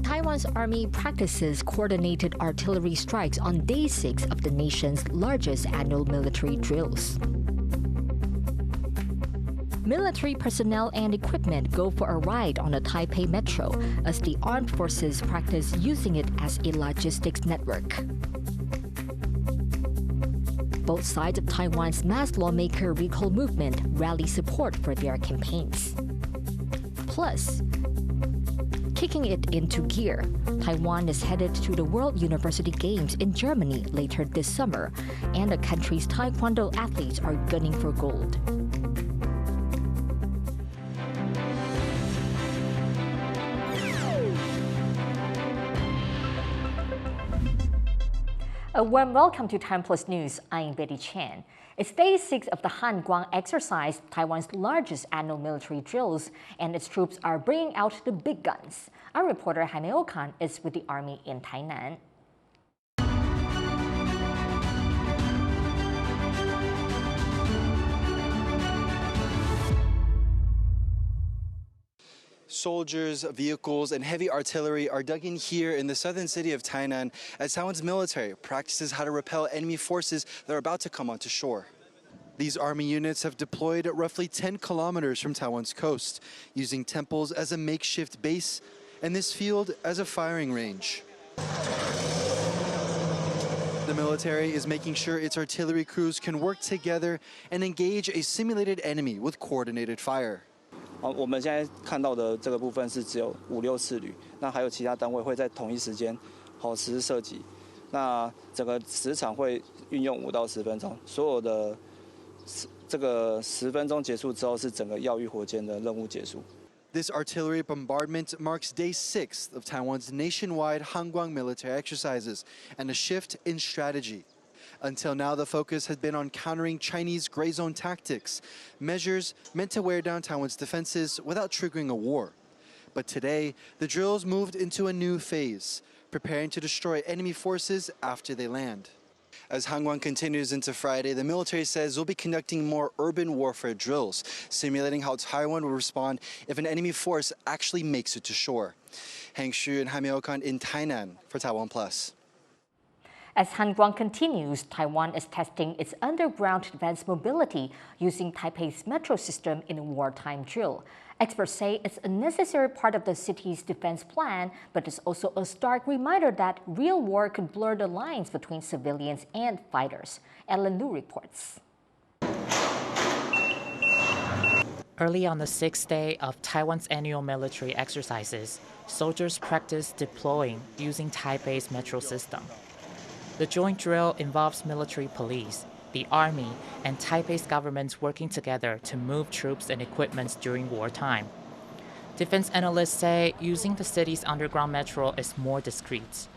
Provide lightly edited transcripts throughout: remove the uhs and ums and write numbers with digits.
Taiwan's army practices coordinated artillery strikes on day 6 of the nation's largest annual military drills. Military personnel and equipment go for a ride on the Taipei metro as the armed forces practice using it as a logistics network. Both sides of Taiwan's mass lawmaker recall movement rally support for their campaigns. Plus, kicking it into gear, Taiwan is headed to the World University Games in Germany later this summer, and the country's taekwondo athletes are gunning for gold. A warm welcome to TaiwanPlus News. I'm Betty Chan. It's day 6 of the Han Kuang exercise, Taiwan's largest annual military drills, and its troops are bringing out the big guns. Our reporter Han Kuang is with the army in Tainan. Soldiers, vehicles, and heavy artillery are dug in here in the southern city of Tainan as Taiwan's military practices how to repel enemy forces that are about to come onto shore. These army units have deployed roughly 10 kilometers from Taiwan's coast, using temples as a makeshift base and this field as a firing range. The military is making sure its artillery crews can work together and engage a simulated enemy with coordinated fire. 我们现在看到的这个部分是只有5、6次旅，那还有其他单位会在同一时间实施射击。那整个时长会运用5到10分钟，所有的这个10分钟结束之后是整个耀域火箭的任务结束。 This artillery bombardment marks day 6 of Taiwan's nationwide Han Kuang military exercises and a shift in strategy. Until now, the focus had been on countering Chinese gray zone tactics, measures meant to wear down Taiwan's defenses without triggering a war. But today, the drills moved into a new phase, preparing to destroy enemy forces after they land. As Han Kuang continues into Friday, the military says they'll be conducting more urban warfare drills, simulating how Taiwan will respond if an enemy force actually makes it to shore. Hang Shu and Han Kuang in Tainan for TaiwanPlus. As Han Kuang continues, Taiwan is testing its underground defense mobility using Taipei's metro system in a wartime drill. Experts say it's a necessary part of the city's defense plan, but it's also a stark reminder that real war could blur the lines between civilians and fighters. Ellen Lu reports. Early on the 6th day of Taiwan's annual military exercises, soldiers practiced deploying using Taipei's metro system. The joint drill involves military police, the army, and Taipei's government working together to move troops and equipment during wartime. Defense analysts say using the city's underground metro is more discreet,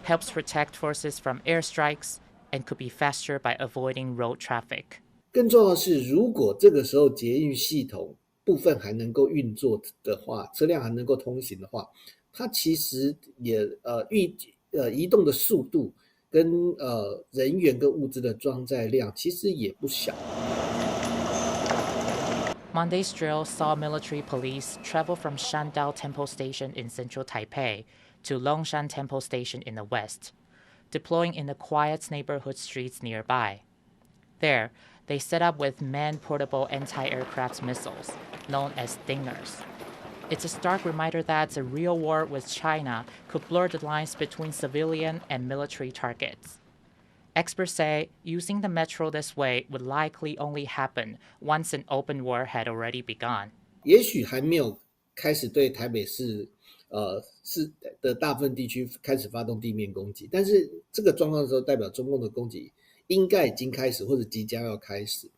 helps protect forces from airstrikes, and could be faster by avoiding road traffic. 更重要的是，如果这个时候捷运系统部分还能够运作的话，车辆还能够通行的话，它其实也移动的速度跟人员跟物资的装载量其实也不小。Monday's drill saw military police travel from Shandao Temple Station in central Taipei to Longshan Temple Station in the west, deploying in the quiet neighborhood streets nearby. There, they set up with man-portable anti-aircraft missiles, known as Stingers. It's a stark reminder that a real war with China could blur the lines between civilian and military targets. Experts say using the metro this way would likely only happen once an open war had already begun. 也许还没有开始对台北市的大部分地区开始发动地面攻击，但是这个状况的时候，代表中共的攻击应该已经开始或者即将要开始。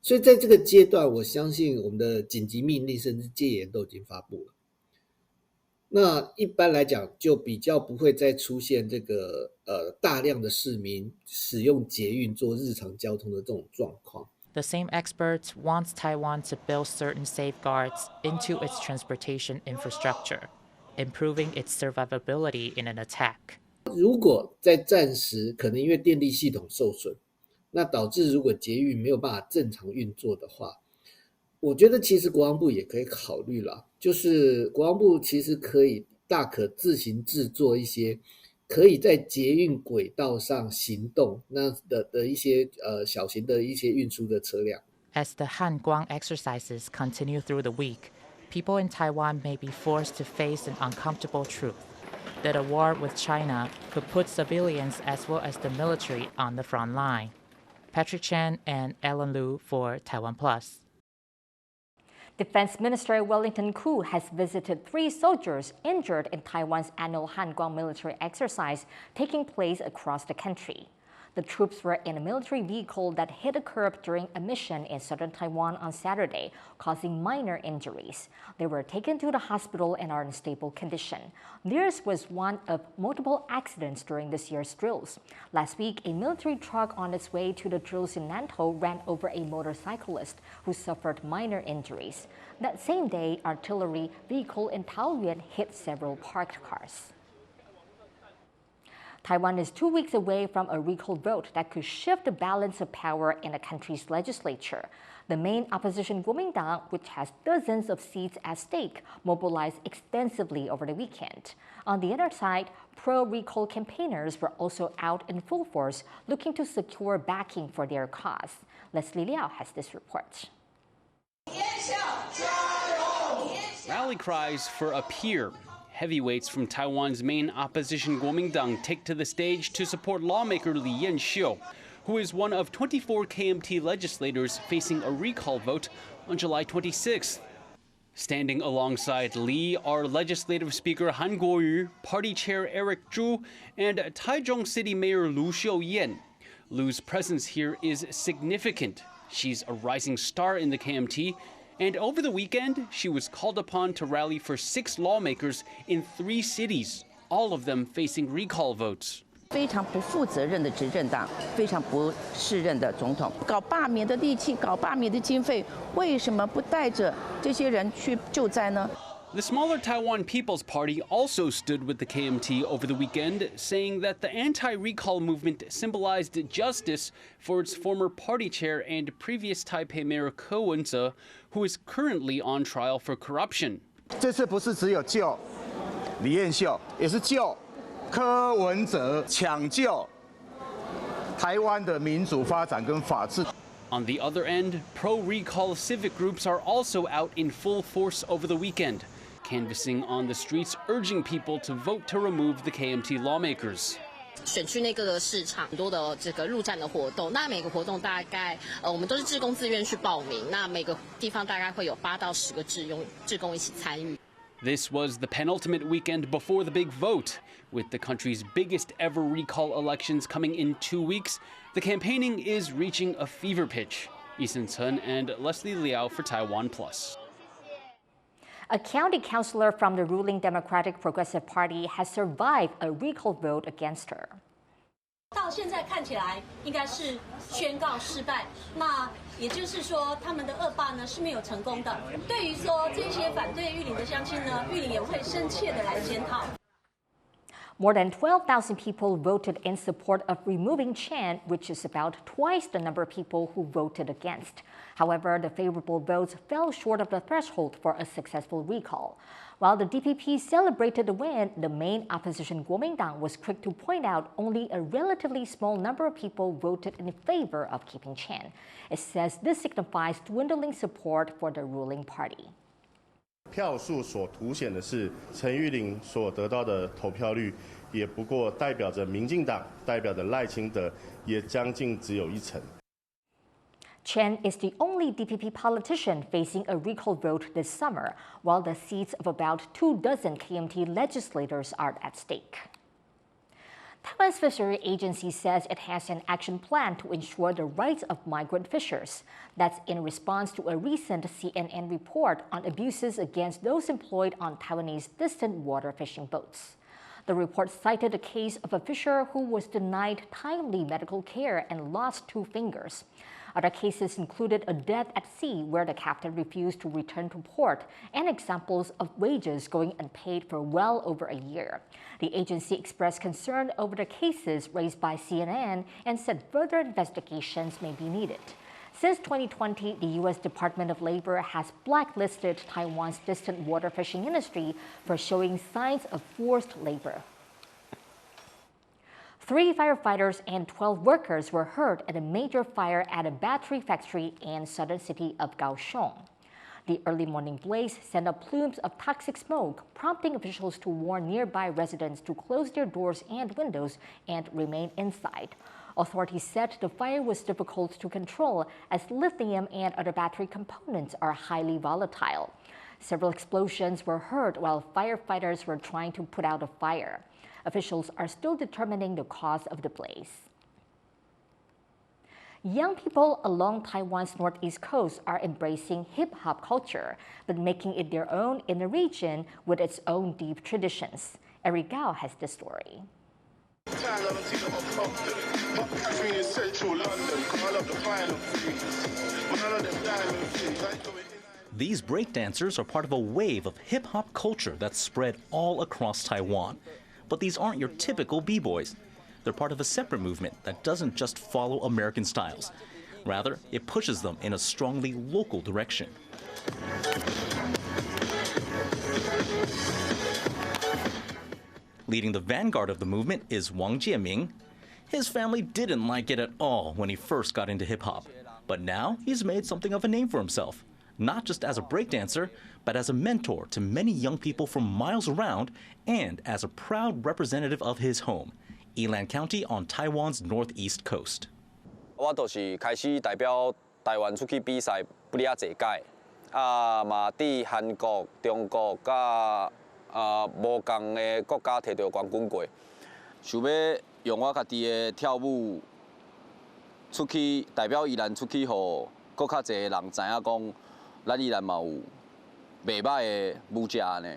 所以在这个阶段，我相信我们的紧急命令甚至戒严都已经发布了。那一般来讲，就比较不会再出现这个大量的市民使用捷运做日常交通的这种状况。The same experts wants Taiwan to build certain safeguards into its transportation infrastructure, improving its survivability in an attack. 如果在战时可能因为电力系统受损，那导致如果捷运没有办法正常运作的话，我觉得其实国防部也可以考虑啦，就是国防部其实大可自行制作一些可以在捷运轨道上行动的一些小型的一些运输的车辆。As the Han Kuang exercises continue through the week, people in Taiwan may be forced to face an uncomfortable truth that a war with China could put civilians as well as the military on the front line. Patrick Chen and Ellen Liu for TaiwanPlus. Defense Minister Wellington Koo has visited 3 soldiers injured in Taiwan's annual Han Kuang military exercise taking place across the country. The troops were in a military vehicle that hit a curb during a mission in southern Taiwan on Saturday, causing minor injuries. They were taken to the hospital and are in stable condition. Theirs was one of multiple accidents during this year's drills. Last week, a military truck on its way to the drills in Nantou ran over a motorcyclist who suffered minor injuries. That same day, artillery vehicle in Taoyuan hit several parked cars. Taiwan is 2 weeks away from a recall vote that could shift the balance of power in the country's legislature. The main opposition Kuomintang, which has dozens of seats at stake, mobilized extensively over the weekend. On the other side, pro-recall campaigners were also out in full force, looking to secure backing for their cause. Leslie Liao has this report. Rally cries for a peer. Heavyweights from Taiwan's main opposition Kuomintang take to the stage to support lawmaker Li Yanxiu, who is one of 24 KMT legislators facing a recall vote on July 26th. Standing alongside Li are Legislative Speaker Han Kuang, Party Chair Eric Zhu, and Taichung City Mayor Lu Xiuyan. Lu's presence here is significant. She's a rising star in the KMT, and over the weekend, she was called upon to rally for 6 lawmakers in 3 cities, all of them facing recall votes. 非常不负责任的执政党，非常不适任的总统，搞罢免的力气，搞罢免的经费，为什么不带着这些人去救灾呢？ The smaller Taiwan People's Party also stood with the KMT over the weekend, saying that the anti-recall movement symbolized justice for its former party chair and previous Taipei Mayor Ko Wen-je, who is currently on trial for corruption. 这次不是只有救李彦秀，也是救柯文哲，抢救台湾的民主发展跟法治。 On the other end, pro-recall civic groups are also out in full force over the weekend, canvassing on the streets, urging people to vote to remove the KMT lawmakers. 选区内各个市场很多的这个陆战的活动，那每个活动大概我们都是志工自愿去报名，那每个地方大概会有8到10个志工一起参与。 This was the penultimate weekend before the big vote. With the country's biggest ever recall elections coming in 2 weeks, the campaigning is reaching a fever pitch. Eason Chen and Leslie Liao for TaiwanPlus. A county councilor from the ruling Democratic Progressive Party has survived a recall vote against her. 到现在看起来应该是宣告失败，那也就是说他们的恶霸呢是没有成功的。对于说这些反对玉林的乡亲呢，玉林也会深切的来检讨。 More than 12,000 people voted in support of removing Chan, which is about twice the number of people who voted against. However, the favorable votes fell short of the threshold for a successful recall. While the DPP celebrated the win, the main opposition Kuomintang was quick to point out only a relatively small number of people voted in favor of keeping Chan. It says this signifies dwindling support for the ruling party. 票数所凸显的是陈玉玲所得到的投票率，也不过代表着民进党，代表着赖清德，也将近只有1成。Chen is the only DPP politician facing a recall vote this summer, while the seats of about 24 KMT legislators are at stake. Taiwan's Fisheries Agency says it has an action plan to ensure the rights of migrant fishers. That's in response to a recent CNN report on abuses against those employed on Taiwanese distant water fishing boats. The report cited a case of a fisher who was denied timely medical care and lost 2 fingers. Other cases included a death at sea where the captain refused to return to port, and examples of wages going unpaid for well over a year. The agency expressed concern over the cases raised by CNN and said further investigations may be needed. Since 2020, the U.S. Department of Labor has blacklisted Taiwan's distant water fishing industry for showing signs of forced labor. 3 firefighters and 12 workers were hurt at a major fire at a battery factory in southern city of Kaohsiung. The early morning blaze sent up plumes of toxic smoke, prompting officials to warn nearby residents to close their doors and windows and remain inside. Authorities said the fire was difficult to control as lithium and other battery components are highly volatile. Several explosions were heard while firefighters were trying to put out the fire. Officials are still determining the cause of the blaze. Young people along Taiwan's northeast coast are embracing hip-hop culture, but making it their own in a region with its own deep traditions. Eric Gao has this story. These breakdancers are part of a wave of hip-hop culture that's spread all across Taiwan. But these aren't your typical b-boys. They're part of a separate movement that doesn't just follow American styles. Rather, it pushes them in a strongly local direction. Leading the vanguard of the movement is Wang Jieming. His family didn't like it at all when he first got into hip-hop. But now he's made something of a name for himself, not just as a breakdancer, but as a mentor to many young people from miles around and as a proud representative of his home, Yilan County on Taiwan's northeast coast. 我就是开始代表台湾出去比赛不哩啊侪届，嘛伫韩国、中国甲无共的国家摕到冠军过，想要用我家己的跳舞出去代表宜兰出去，互搁较侪人知影讲，咱宜兰嘛有袂歹的舞者呢。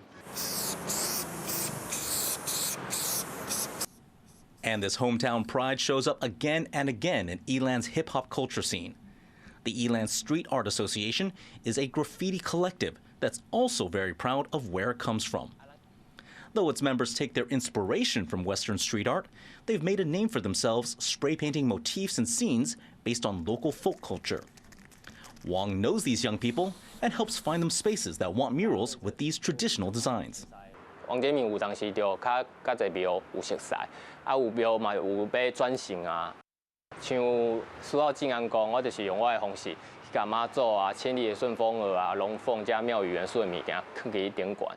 And this hometown pride shows up again and again in Yilan's hip-hop culture scene. The Yilan Street Art Association is a graffiti collective that's also very proud of where it comes from. Though its members take their inspiration from Western street art, they've made a name for themselves spray painting motifs and scenes based on local folk culture. Wang knows these young people and helps find them spaces that want murals with these traditional designs. 王建民有当时就较侪庙有熟悉，有庙嘛有要转型啊。像苏澳静安宫，我就是用我的方式去甲妈祖啊、千里的顺风耳啊、龙凤加庙宇元素的物件放去顶馆。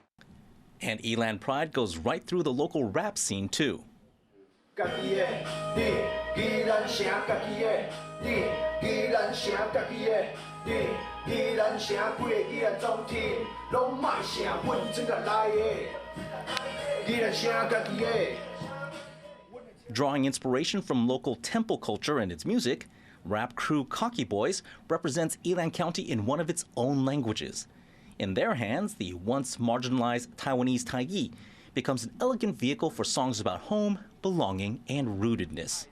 And Yilan pride goes right through the local rap scene too. Drawing inspiration from local temple culture and its music, rap crew Cocky Boys represents Yilan County in one of its own languages. In their hands, the once marginalized Taiwanese Taiyi becomes an elegant vehicle for songs about home, belonging, and rootedness.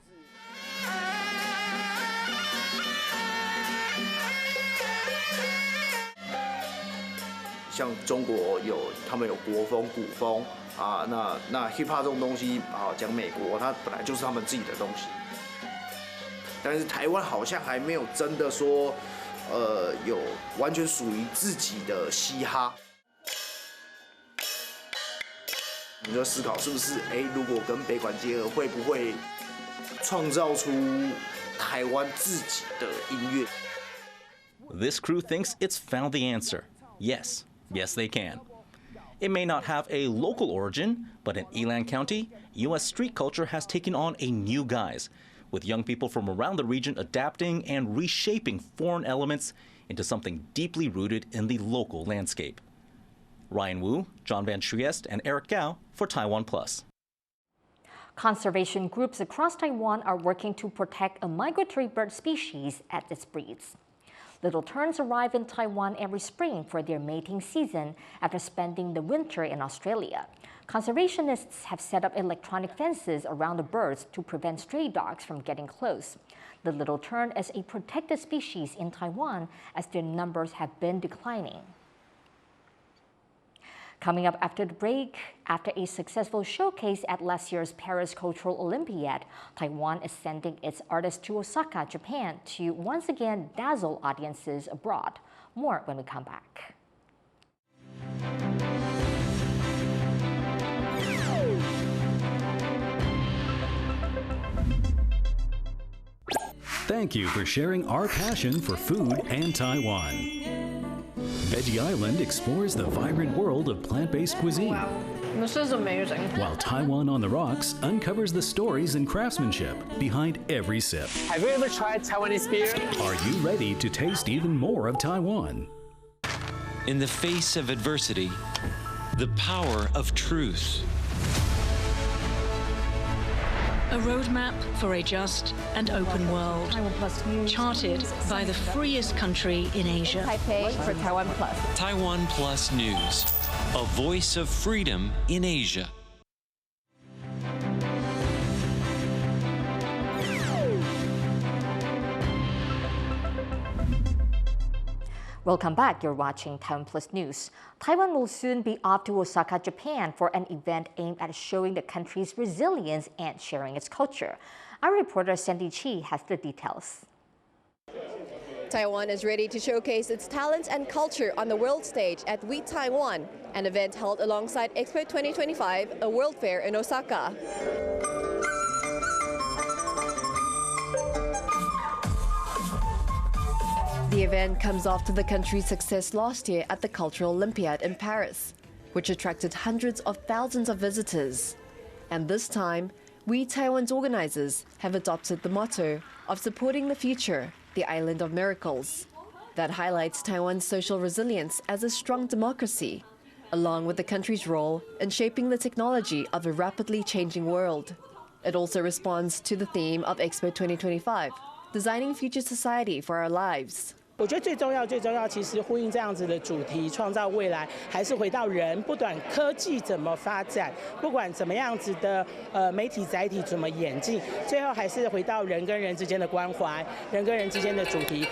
像中国他们有国风、古风啊，那 hip hop 这种东西啊，讲美国，它本来就是他们自己的东西。但是台湾好像还没有真的说，有完全属于自己的嘻哈。你就思考是不是，如果跟北管结合，会不会创造出台湾自己的音乐？ This crew thinks it's found the answer. Yes. Yes, they can. It may not have a local origin, but in Yilan County, U.S. street culture has taken on a new guise, with young people from around the region adapting and reshaping foreign elements into something deeply rooted in the local landscape. Ryan Wu, John Van Trieste, and Eric Gao for TaiwanPlus. Conservation groups across Taiwan are working to protect a migratory bird species as it breeds. Little terns arrive in Taiwan every spring for their mating season after spending the winter in Australia. Conservationists have set up electronic fences around the birds to prevent stray dogs from getting close. The little tern is a protected species in Taiwan as their numbers have been declining. Coming up after the break, after a successful showcase at last year's Paris Cultural Olympiad, Taiwan is sending its artists to Osaka, Japan to once again dazzle audiences abroad. More when we come back. Thank you for sharing our passion for food and Taiwan. Veggie Island explores the vibrant world of plant-based cuisine. Wow, this is amazing. While Taiwan on the Rocks uncovers the stories and craftsmanship behind every sip. Have you ever tried Taiwanese beer? Are you ready to taste even more of Taiwan? In the face of adversity, the power of truth. A roadmap for a just and open world, charted by the freest country in Asia. Taipei for TaiwanPlus. TaiwanPlus News, a voice of freedom in Asia. Welcome back. You're watching TaiwanPlus News. Taiwan will soon be off to Osaka, Japan for an event aimed at showing the country's resilience and sharing its culture. Our reporter Sandy Chi has the details. Taiwan is ready to showcase its talents and culture on the world stage at We TAIWAN, an event held alongside Expo 2025, a world fair in Osaka. The event comes after the country's success last year at the Cultural Olympiad in Paris, which attracted hundreds of thousands of visitors. And this time, We Taiwan's organizers have adopted the motto of supporting the future, the island of miracles. That highlights Taiwan's social resilience as a strong democracy, along with the country's role in shaping the technology of a rapidly changing world. It also responds to the theme of Expo 2025, designing future society for our lives. 我觉得最重要，其实呼应这样子的主题，创造未来，还是回到人，不管科技怎么发展，不管怎么样子的媒体载体怎么演进，最后还是回到人跟人之间的关怀，人跟人之间的主题。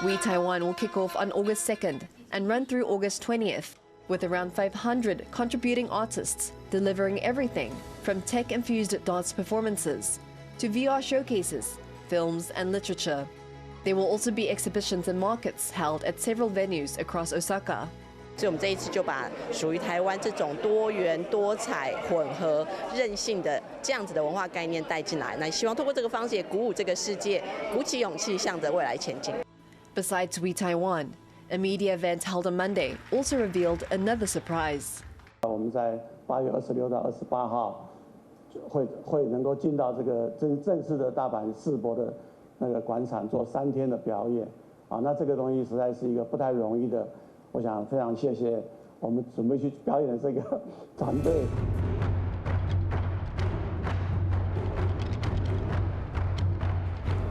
We Taiwan will kick off on August 2nd and run through August 20th. With around 500 contributing artists delivering everything from tech-infused dance performances to VR showcases, films and literature. There will also be exhibitions and markets held at several venues across Osaka. 所以我们这一次就把属于台湾这种多元、多彩、混合、韧性的这样子的文化概念带进来，那希望通过这个方式也鼓舞这个世界，鼓起勇气向着未来前进。 Besides We Taiwan, a media event held on Monday also revealed another surprise. 我们在8月26到28号会能够进到这个正式的大阪世博的那个广场做3天的表演啊，那这个东西实在是一个不太容易的，我想非常谢谢我们准备去表演的这个团队。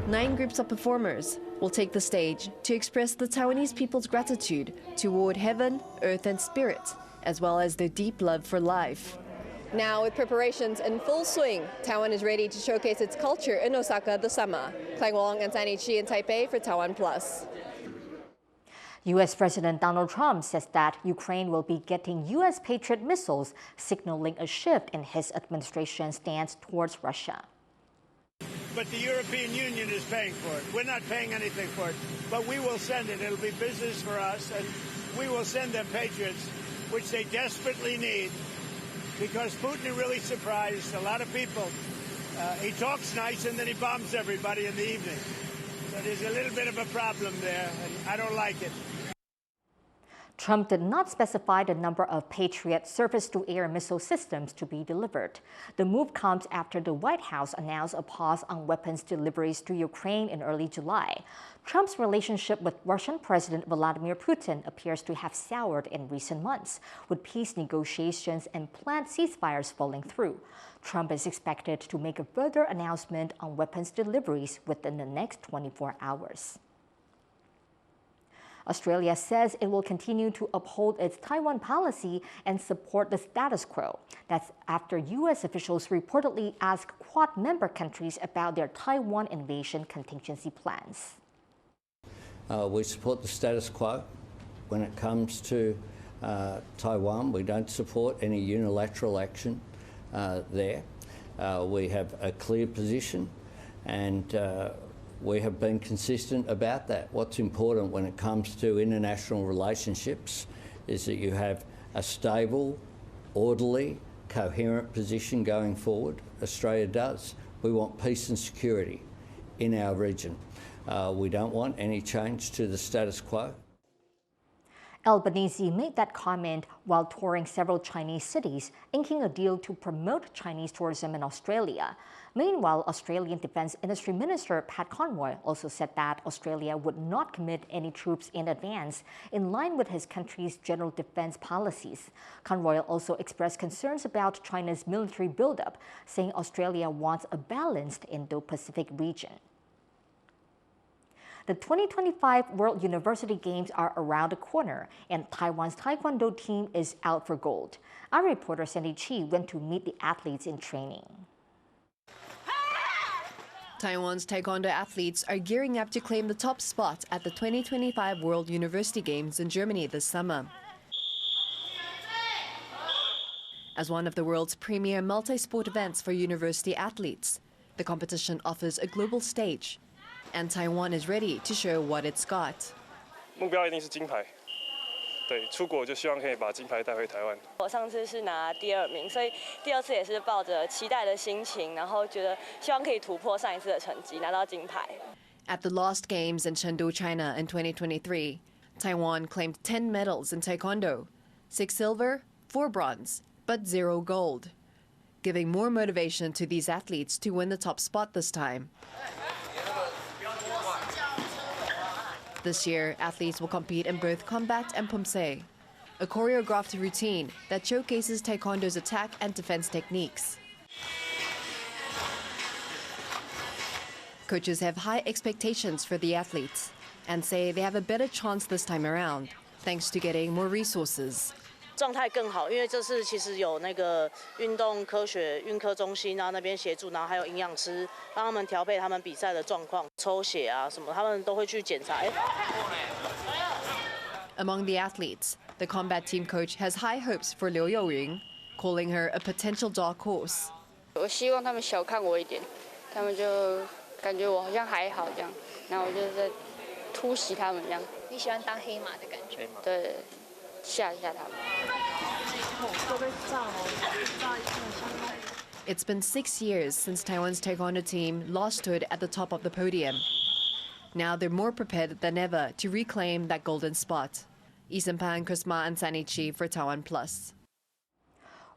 9 groups of performers will take the stage to express the Taiwanese people's gratitude toward heaven, earth and spirit, as well as their deep love for life. Now, with preparations in full swing, Taiwan is ready to showcase its culture in Osaka this summer. Klang Wong and Sandy Chi in Taipei for TaiwanPlus. U.S. President Donald Trump says that Ukraine will be getting U.S. Patriot missiles, signaling a shift in his administration's stance towards Russia. But the European Union is paying for it. We're not paying anything for it, but we will send it. It'll be business for us, and we will send them Patriots, which they desperately need, because Putin is really surprised a lot of people. He talks nice, and then he bombs everybody in the evening. So there's a little bit of a problem there, and I don't like it. Trump did not specify the number of Patriot surface-to-air missile systems to be delivered. The move comes after the White House announced a pause on weapons deliveries to Ukraine in early July. Trump's relationship with Russian President Vladimir Putin appears to have soured in recent months, with peace negotiations and planned ceasefires falling through. Trump is expected to make a further announcement on weapons deliveries within the next 24 hours. Australia says it will continue to uphold its Taiwan policy and support the status quo. That's after U.S. officials reportedly asked Quad member countries about their Taiwan invasion contingency plans. We support the status quo when it comes to Taiwan. We don't support any unilateral action there. We have a clear position, and we have been consistent about that. What's important when it comes to international relationships is that you have a stable, orderly, coherent position going forward. Australia does. We want peace and security in our region. We don't want any change to the status quo. Albanese made that comment while touring several Chinese cities, inking a deal to promote Chinese tourism in Australia. Meanwhile, Australian Defence Industry Minister Pat Conroy also said that Australia would not commit any troops in advance, in line with his country's general defence policies. Conroy also expressed concerns about China's military buildup, saying Australia wants a balanced Indo-Pacific region. The 2025 World University Games are around the corner, and Taiwan's Taekwondo team is out for gold. Our reporter Sandy Chi went to meet the athletes in training. Taiwan's Taekwondo athletes are gearing up to claim the top spot at the 2025 World University Games in Germany this summer. As one of the world's premier multi-sport events for university athletes, the competition offers a global stage, and Taiwan is ready to show what it's got. 目标一定是金牌，对，出国就希望可以把金牌带回台湾。我上次是拿第2名，所以第2次也是抱着期待的心情，然后觉得希望可以突破上一次的成绩，拿到金牌。At the last Games in Chengdu, China in 2023, Taiwan claimed 10 medals in Taekwondo, 6 silver, 4 bronze, but 0 gold, giving more motivation to these athletes to win the top spot this time. This year, athletes will compete in both combat and pumse, a choreographed routine that showcases Taekwondo's attack and defense techniques. Coaches have high expectations for the athletes and say they have a better chance this time around, thanks to getting more resources. 状态更好，因为这次其实有那个运动科学运科中心，然后那边协助，然后还有营养师帮他们调配他们比赛的状况，抽血啊什么，他们都会去检查。Among the athletes, the combat team coach has high hopes for Liu Youying, calling her a potential dark horse. 我希望他们小看我一点，他们就感觉我好像还好这样，然后我就在突袭他们这样。你喜欢当黑马的感觉？对。 吓一下他们。It's been 6 years since Taiwan's Taekwondo team last stood at the top of the podium. Now they're more prepared than ever to reclaim that golden spot. Isenpan, Kusma, and Sanichi for TaiwanPlus.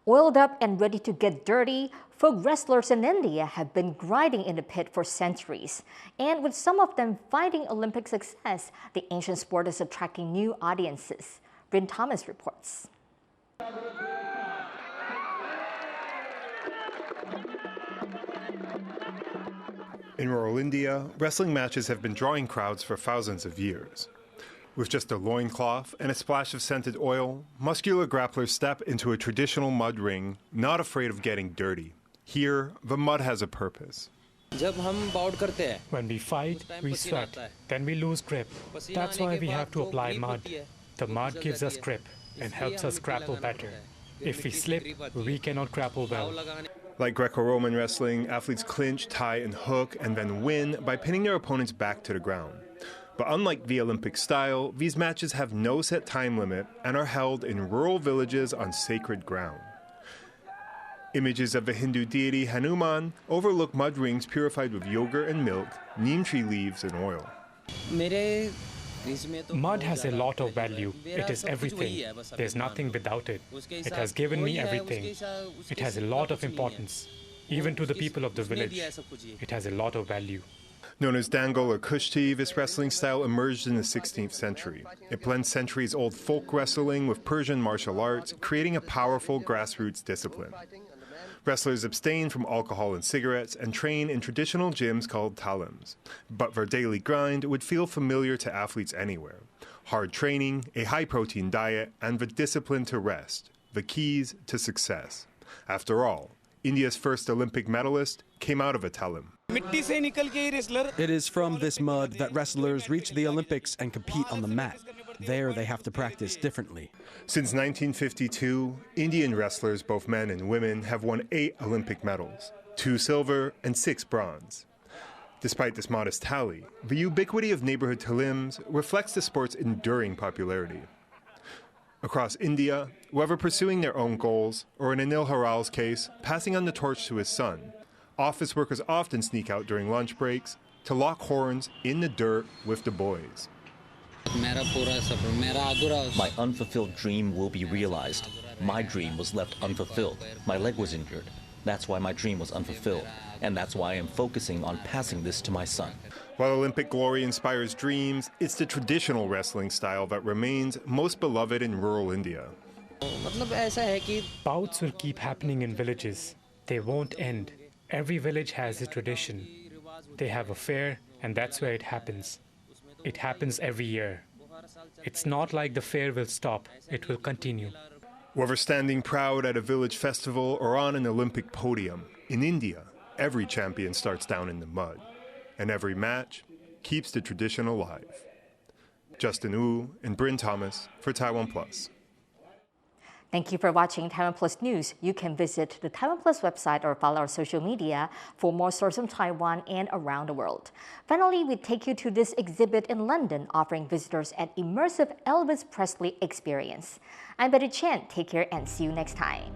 Oiled up and ready to get dirty, folk wrestlers in India have been grinding in the pit for centuries. And with some of them finding Olympic success, the ancient sport is attracting new audiences. Bryn Thomas reports. In rural India, wrestling matches have been drawing crowds for thousands of years. With just a loincloth and a splash of scented oil, muscular grapplers step into a traditional mud ring, not afraid of getting dirty. Here, the mud has a purpose. When we fight, we sweat, then we lose grip. That's why we have to apply mud. The mud gives us grip and helps us grapple better. If we slip, we cannot grapple well. Like Greco-Roman wrestling, athletes clinch, tie, and hook, and then win by pinning their opponents back to the ground. But unlike the Olympic style, these matches have no set time limit and are held in rural villages on sacred ground. Images of the Hindu deity Hanuman overlook mud rings purified with yogurt and milk, neem tree leaves, and oil. Mud has a lot of value. It is everything. There's nothing without it. It has given me everything. It has a lot of importance. Even to the people of the village, it has a lot of value. Known as Dangal or Kushti, this wrestling style emerged in the 16th century. It blends centuries-old folk wrestling with Persian martial arts, creating a powerful grassroots discipline. Wrestlers abstain from alcohol and cigarettes and train in traditional gyms called talims. But their daily grind would feel familiar to athletes anywhere. Hard training, a high-protein diet, and the discipline to rest, the keys to success. After all, India's first Olympic medalist came out of a talim. It is from this mud that wrestlers reach the Olympics and compete on the mat. There they have to practice differently. Since 1952, Indian wrestlers, both men and women, have won 8 Olympic medals, 2 silver and 6 bronze. Despite this modest tally, the ubiquity of neighborhood talims reflects the sport's enduring popularity. Across India, whether pursuing their own goals, or in Anil Haral's case, passing on the torch to his son, office workers often sneak out during lunch breaks to lock horns in the dirt with the boys. My unfulfilled dream will be realized. My dream was left unfulfilled. My leg was injured. That's why my dream was unfulfilled. And that's why I am focusing on passing this to my son. While Olympic glory inspires dreams, it's the traditional wrestling style that remains most beloved in rural India. Bouts will keep happening in villages. They won't end. Every village has a tradition. They have a fair, and that's where it happens. It happens every year. It's not like the fair will stop. It will continue. Whether standing proud at a village festival or on an Olympic podium, in India, every champion starts down in the mud. And every match keeps the tradition alive. Justin Wu and Bryn Thomas for TaiwanPlus. Thank you for watching TaiwanPlus News. You can visit the TaiwanPlus website or follow our social media for more stories from Taiwan and around the world. Finally, we take you to this exhibit in London, offering visitors an immersive Elvis Presley experience. I'm Betty Chen. Take care and see you next time.